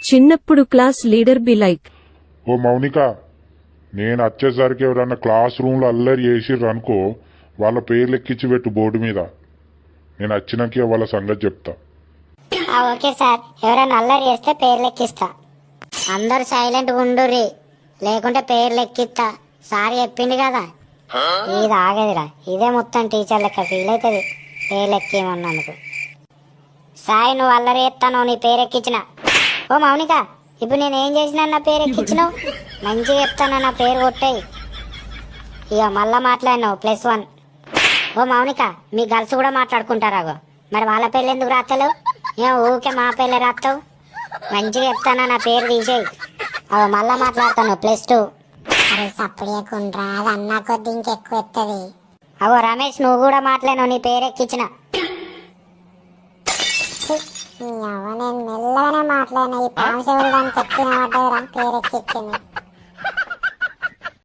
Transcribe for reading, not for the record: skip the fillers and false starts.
చిన్నప్పుడు class leader be like. ఓ మౌనిక, నేను వచ్చేసరికి ఎవరన్నా క్లాస్ రూమ్లో అల్లరి చేసిర్రు అనుకో, వాళ్ళ పేర్లు ఎక్కించి పెట్టు బోర్డు మీద. నేను వచ్చినాక వాళ్ళ సంగతి చెప్తా. ఓకే సార్, ఎవరైనా అల్లరి చేస్తే పేర్లు ఎక్కిస్తా. అందరు సైలెంట్గా ఉండుర్రి, లేకుంటే పేర్లు ఎక్కిస్తా. సార్ చెప్పింది కదా. ఇది ఆగదురా, ఇదే మొత్తం టీచర్ లెక్క ఫీల్ అవుతుంది పేర్లు ఎక్కిమన్నందుకు. సాయి, నువ్వు అల్లరి చేస్తాను, నీ పేరు ఎక్కించిన. ఓ మౌనిక, ఇప్పుడు నేను ఏం చేసినా నా పేరు ఎక్కించినావు? మంచిగా చెప్తాను, నా పేరు కొట్టేయి. ఇక మళ్ళా మాట్లాడినావు +1. ఓ మౌనిక, మీ గర్ల్స్ కూడా మాట్లాడుకుంటారాగో, మరి వాళ్ళ పేర్లు ఎందుకు రాస్తలేవు? ఏం ఊకే మా పేర్లే రాస్తావు? మంచిగా చెప్తానా, నా పేరు తీసేయి. అవి మళ్ళా మాట్లాడతాను +2. అరే సప్పుడేకుండ్రా, అది అన్నా కొద్ది ఇంకెక్కువ ఎత్తది. అవో రమేష్, నువ్వు కూడా మాట్లాడినావు, నీ పేరు ఎక్కించిన. నేను మెల్లగానే మాట్లాడినా, ఈ పాము చెవులు దానికి ఎక్కిన పడ్డదిరా, పేరెక్కిచ్చింది.